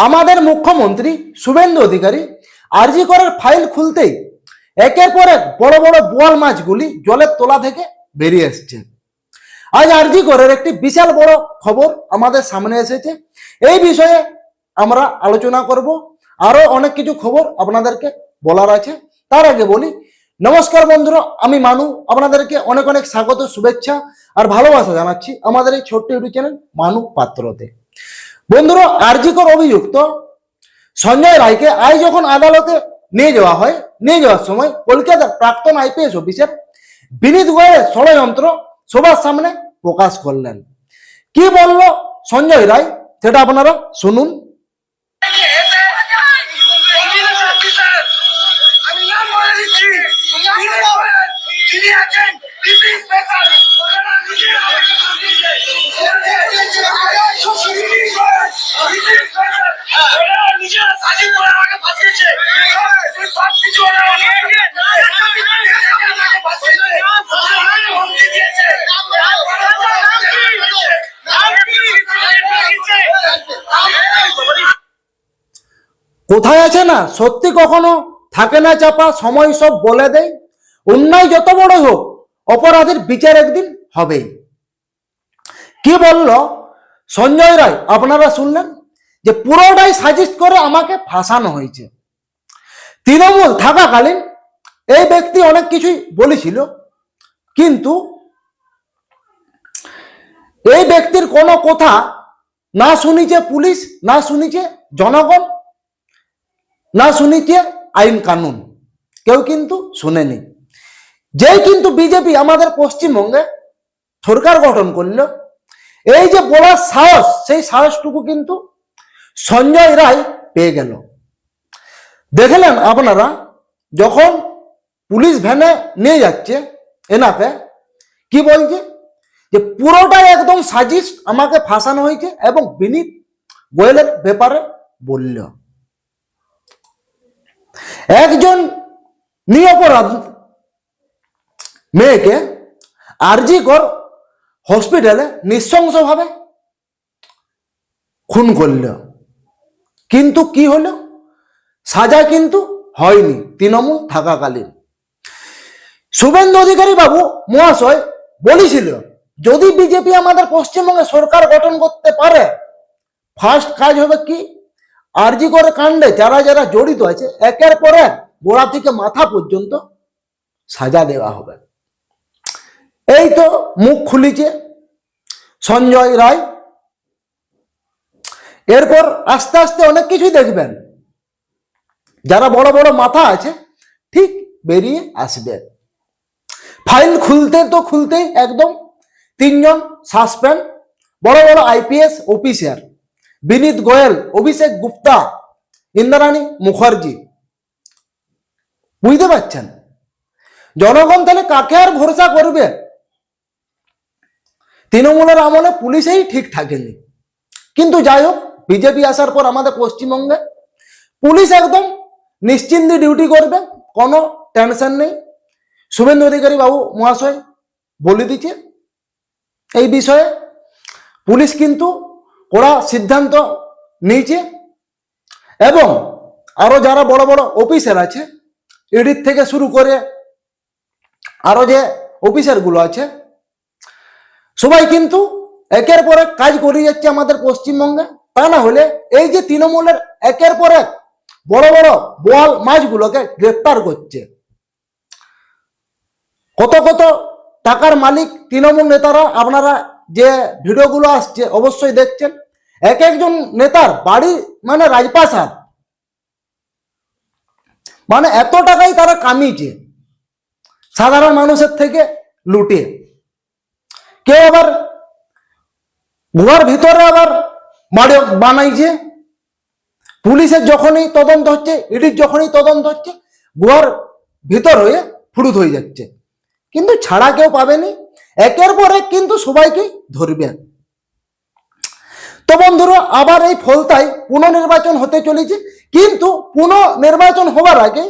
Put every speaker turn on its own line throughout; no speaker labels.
আমাদের মুখ্যমন্ত্রী শুভেন্দু অধিকারী আরজি করের ফাইল খুলতেই একের পর এক বড় বড় বোয়াল মাছগুলি জলের তলা থেকে বেরিয়ে এসছে। আজ আরজি করের একটি বিশাল বড় খবর আমাদের সামনে এসেছে। এই বিষয়ে আমরা আলোচনা করব। আরো অনেক কিছু খবর আপনাদেরকে বলার আছে। তার আগে বলি, নমস্কার বন্ধুরা, আমি মানু। আপনাদেরকে অনেক অনেক স্বাগত, শুভেচ্ছা আর ভালোবাসা জানাচ্ছি আমাদের এই ছোট্ট ইউটিউব চ্যানেল মানু পাত্রতে। বন্ধুরা, আরজি কর অভিযুক্ত সঞ্জয় রায়কে আজ যখন আদালতে নিয়ে যাওয়ার সময় কলকাতার প্রাক্তন আইপিএস অফিসার বিনীত গোয়েলের ষড়যন্ত্র সবার সামনে প্রকাশ করলেন। কি বলল সঞ্জয় রায় সেটা আপনারা শুনুন। কোথায় আছে না, সত্যি কখনো থাকে না চাপা, সময় সব বলে দেয়। অন্যায় যত বড় হোক, অপরাধের বিচার একদিন হবেই। কি বলল সঞ্জয় রায় আপনারা শুনলেন, যে পুরোটাই সাজিশ করে আমাকে ফাঁসানো হয়েছে। তৃণমূল থাকাকালীন এই ব্যক্তি অনেক কিছুই বলেছিল, কিন্তু এই ব্যক্তির কোনো কথা না শুনিছে পুলিশ, না শুনিছে জনগণ, না শুনিছে আইন কানুন, কেউ কিন্তু শুনেনি। যেই কিন্তু বিজেপি আমাদের পশ্চিমবঙ্গে সরকার গঠন করল, এই যে বলার সাহস, সেই সাহসটুকু কিন্তু সঞ্জয় রায় পেয়ে গেল। দেখলেন আপনারা, যখন পুলিশ ভ্যানে নিয়ে যাচ্ছে এনাকে, কি বলছে, যে পুরোটাই একদম সাজিশ, আমাকে ফাঁসানো হয়েছে, এবং বিনীত গোয়েলের ব্যাপারে বলল। একজন নিরপরাধ মেয়েকে আরজি কর হসপিটালে নৃশংসভাবে খুন করল, কিন্তু কি হলো, সাজা কিন্তু হয়নি তৃণমূল থাকাকালীন। শুভেন্দু অধিকারী বাবু মহাশয় বলেছিল, যদি বিজেপি আমাদের পশ্চিমবঙ্গে সরকার গঠন করতে পারে, ফার্স্ট কাজ হবে কি, আরজি করে কাণ্ডে যারা যারা জড়িত আছে একের পর এক গোড়া থেকে মাথা পর্যন্ত সাজা দেওয়া হবে। এই তো মুখ খুলিছে সঞ্জয় রায়। এরপর আস্তে আস্তে অনেক কিছুই দেখবেন, যারা বড় বড় মাথা আছে ঠিক বেরিয়ে আসবে। ফাইল খুলতেই একদম 3 জন সাসপেন্ড, বড় বড় আইপিএস অফিসার, বিনীত গোয়েল, অভিষেক গুপ্তা, ইন্দ্রাণী মুখার্জি। বুঝতে পারছেন জনগণ তাহলে কাকে আর ভরসা করবে? তৃণমূলের আমলে পুলিশেই ঠিক থাকেনি, কিন্তু যাই হোক, বিজেপি আসার পর আমাদের পশ্চিমবঙ্গে পুলিশ একদম নিশ্চিন্তে ডিউটি করবে, কোনো টেনশন নেই। শুভেন্দু অধিকারী বাবু মহাশয় বলে দিচ্ছে এই বিষয়ে, পুলিশ কিন্তু কড়া সিদ্ধান্ত নিয়েছে, এবং আরো যারা বড় বড় অফিসার আছে, ইডির থেকে শুরু করে আরো যে অফিসারগুলো আছে, সবাই কিন্তু একের পর এক কাজ করে যাচ্ছে আমাদের পশ্চিমবঙ্গে। তা না হলে এই যে তৃণমূলের একের পর এক বড় বড় বোয়াল মাছগুলোকে গ্রেপ্তার করছে, কত কত টাকার মালিক তৃণমূল নেতারা, আপনারা যে ভিডিওগুলো আসছে অবশ্যই দেখছেন, এক একজন নেতার বাড়ি মানে রাজপ্রাসাদ, মানে এত টাকাই তারা কামিয়েছে সাধারণ মানুষের থেকে লুটে। কেউ আবার গুহার ভিতরে আবার বাড়ি বানাইছে। পুলিশের যখনই তদন্ত হচ্ছে, ইডির যখনই তদন্ত হচ্ছে, গুহার ভিতর হয়ে ফুরুত হয়ে যাচ্ছে, কিন্তু ছাড়া কেউ পাবেনি। একের পর এক কিন্তু সবাইকে ধরবে। তো বন্ধুরা, আবার এই ফলতায় পুনর্নির্বাচন হতে চলেছে, কিন্তু পুনর্নির্বাচন হবার আগে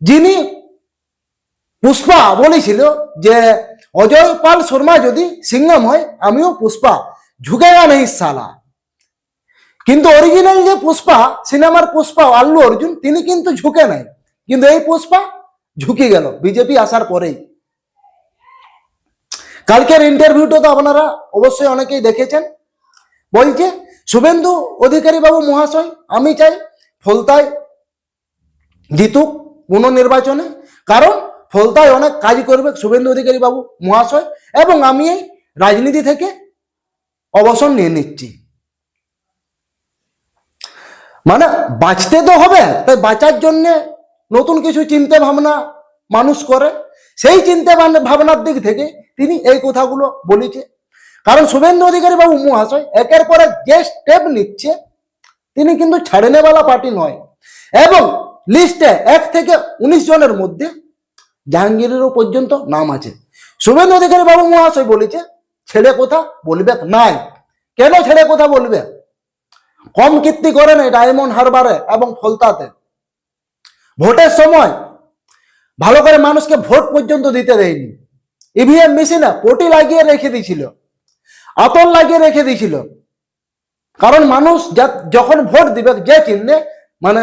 যিনি পুষ্পা বলেছিল যে অজয় পাল শর্মা যদি সিংহম হয়, আমিও পুষ্পা, ঝুঁকেগা নেই সালা। কিন্তু অরিজিনাল যে পুষ্পা সিনেমার পুষ্পা আল্লু অর্জুন তিনি কিন্তু ঝুঁকে নাই, কিন্তু এই পুষ্পা ঝুঁকে গেল বিজেপি আসার পরেই। কালকের ইন্টারভিউটা তো আপনারা অবশ্যই অনেকেই দেখেছেন। বলছে শুভেন্দু অধিকারী বাবু মহাশয়, আমি চাই ফলতায় জিতুক পুনর্নির্বাচনে, কারণ ফলতায় অনেক কাজ করবে শুভেন্দু অধিকারী বাবু মহাশয়, এবং আমি এই রাজনীতি থেকে অবসর নিয়ে নিচ্ছি। মানে বাঁচতে তো হবে, তাই বাঁচার জন্য নতুন কিছু চিন্তা ভাবনা মানুষ করে, সেই চিন্তা ভাবনার দিক থেকে তিনি এই কথাগুলো বলেছে। কারণ শুভেন্দু অধিকারী বাবু মহাশয় একের পর এক যে স্টেপ নিচ্ছে, তিনি কিন্তু ছাড়ে নেওয়ালা পার্টি নয়, এবং লিস্টে 1 থেকে 19 জনের মধ্যে জাহাঙ্গীরেরও পর্যন্ত নাম আছে। শুভেন্দু অধিকারী বাবু মহাশয় বলেছে ছেড়ে কথা বলবে নাই। কেন ছেড়ে কথা বলবে? কম কীর্তি করে নাই ডায়মন্ড হারবারে এবং ফলতাতে। ভোটের সময় ভালো করে মানুষকে ভোট পর্যন্ত দিতে দেয়নি, ইভিএম মেশিনে পটি লাগিয়ে রেখে দিয়েছিল, আতর লাগিয়ে রেখে দিয়েছিল। কারণ মানুষ যখন ভোট দিবে যে চিহ্নে, মানে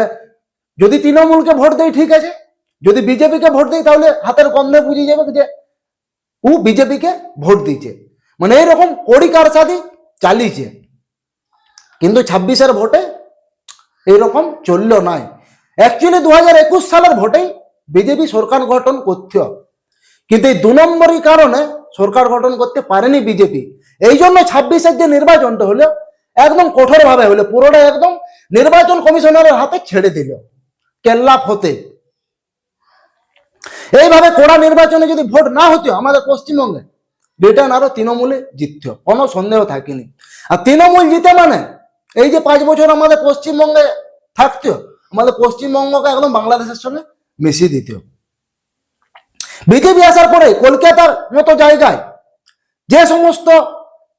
যদি তৃণমূলকে ভোট দেয় ঠিক আছে, যদি বিজেপিকে ভোট দেয় তাহলে হাতের গন্ধে বুঝে যাবে যে ও বিজেপিকে ভোট দিচ্ছে। মানে এইরকম কড়ি কারসাদি চালিয়েছে। কিন্তু 26-এর ভোটে এইরকম চলল নাই। অ্যাকচুয়ালি 2021 সালের ভোটেই বিজেপি সরকার গঠন করতে, কিন্তু এই 2 নম্বরই কারণে সরকার গঠন করতে পারেনি বিজেপি। এই জন্য 26-এর যে নির্বাচনটা হলো একদম কঠোরভাবে হলো, পুরোটা একদম নির্বাচন কমিশনারের হাতে ছেড়ে দিল কেল্লা হতে। এইভাবে কড়া নির্বাচনে যদি ভোট না হতো আমাদের পশ্চিমবঙ্গে, রিটার্ন আরো তৃণমূলে জিতত, কোনো সন্দেহ থাকেনি। আর তৃণমূল জিতে মানে এই যে 5 বছর আমাদের পশ্চিমবঙ্গে থাকতো, আমাদের পশ্চিমবঙ্গকে একদম বাংলাদেশের সঙ্গে মিশিয়ে দিত। বিজেপি আসার পরে কলকাতার মতো জায়গায় যে সমস্ত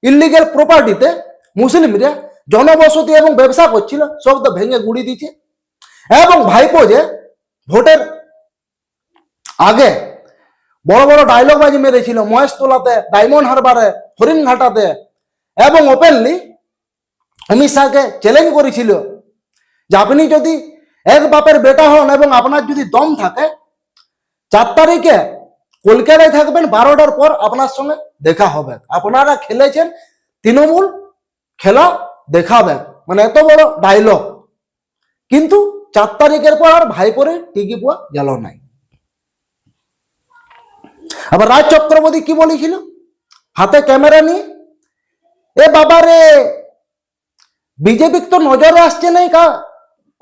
ইলিগাল প্রপার্টিতে মুসলিমরা জনবসতি এবং ব্যবসা করছিল সব তো ভেঙে গুড়ি দিচ্ছে। এবং ভাইপো যে ভোটের আগে বড় বড় ডায়লগ বাজি মেরেছিল মহেশতলাতে, ডায়মন্ড হারবারে, হরিণঘাটাতে, এবং ওপেনলি অমিত শাহকে চ্যালেঞ্জ করেছিল যে আপনি যদি এক বাপের বেটা হন এবং আপনার যদি দম থাকে 4 তারিখে কলকাতায় থাকবেন, 12টার পর আপনার সঙ্গে দেখা হবে। আপনারা খেলেছেন, তৃণমূল খেলা দেখাবে, মানে এত বড় ডায়লগ। কিন্তু 4 তারিখের পর আর ভাইপোরে টিকি পাওয়া গেল নাই। আবার রাজ চক্রবর্তী কি বলেছিল হাতে ক্যামেরা নিয়ে, এ বাবা রে বিজেপি তো নজরে আসছে নাই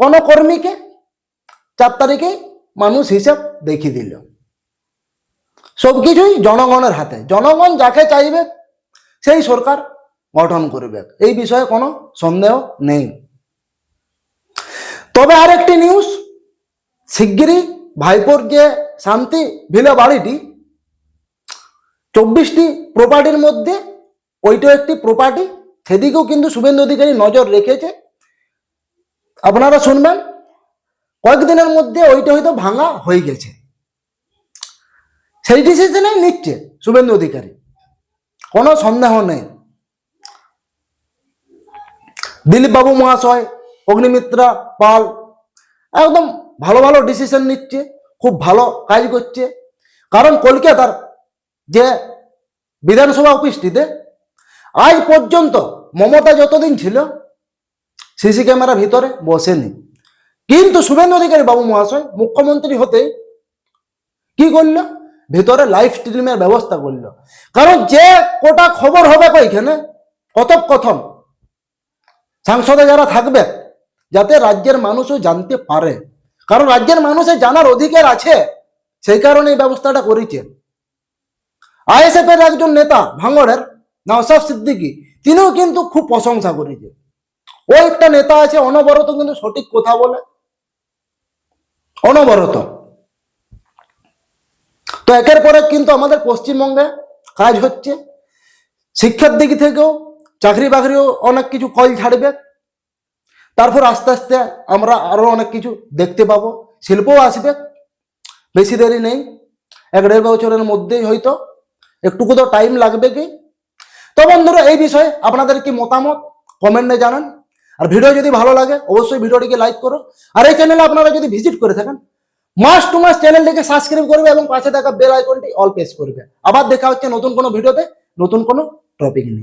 কোন কর্মীকে, 4 তারিখে মানুষ হিসাব দেখিয়ে দিল। সবকিছুই জনগণের হাতে, জনগণ যাকে চাইবে সেই সরকার গঠন করবে, এই বিষয়ে কোনো সন্দেহ নেই। তবে আরেকটি নিউজ, শিগগিরই ভাইপোর যে শান্তি ভিলা বাড়িটি 24টি প্রপার্টির মধ্যে ওইটাও একটি প্রপার্টি, সেদিকেও কিন্তু শুভেন্দু অধিকারী নজর রেখেছে। আপনারা শুনবেন কয়েকদিনের মধ্যে ওইটা হয়তো ভাঙা হয়ে গেছে, সেই ডিসিশনই নিচ্ছে শুভেন্দু অধিকারী, কোনো সন্দেহ নেই। দিলীপ বাবু মহাশয়, অগ্নিমিত্রা পাল একদম ভালো ভালো ডিসিশন নিচ্ছে, খুব ভালো কাজ করছে। কারণ কলকাতার যে বিধানসভা অফিসটিতে আজ পর্যন্ত মমতা যতদিন ছিল সিসি ক্যামেরা ভিতরে বসেনি, কিন্তু শুভেন্দু অধিকারী বাবু মহাশয় মুখ্যমন্ত্রী হতে কি করলো, ভিতরে লাইভ স্ট্রিমের ব্যবস্থা করলো। কারণ যে কোটা খবর হবে ওইখানে কথম সাংসদে যারা থাকবে, যাতে রাজ্যের মানুষও জানতে পারে, কারণ রাজ্যের মানুষের জানার অধিকার আছে, সেই কারণে এই ব্যবস্থাটা করেছে। আইএসএফ এর একজন নেতা ভাঙড়ের নওশাদ সিদ্দিকী, তিনিও কিন্তু খুব প্রশংসা করেছে। ওই একটা নেতা আছে অনবরত কিন্তু সঠিক কথা বলে, অনবরত। তো একের পর এক কিন্তু আমাদের পশ্চিমবঙ্গে কাজ হচ্ছে, শিক্ষার দিক থেকেও চাকরি বাকরিও অনেক কিছু কল ছাড়বে, তারপর আস্তে আস্তে আমরা আরো অনেক কিছু দেখতে পাবো, শিল্পও আসবে, বেশি দেরি নেই, 1-1.5 বছরের মধ্যেই হয়তো, একটুকু তো টাইম লাগবে কি। তো বন্ধুরা এই বিষয়ে আপনাদের কি মতামত কমেন্টে জানান। আর ভিডিও যদি ভালো লাগে অবশ্যই ভিডিওটিকে লাইক করো। আর এই চ্যানেলে আপনারা যদি ভিজিট করে থাকেন মাস্ট টু মাস্ট চ্যানেলটিকে সাবস্ক্রাইব করবে এবং পাশে থাকা বেল আইকনটি অল প্রেস করবে। আবার দেখা হচ্ছে নতুন কোনো ভিডিওতে নতুন কোনো টপিক নিয়ে।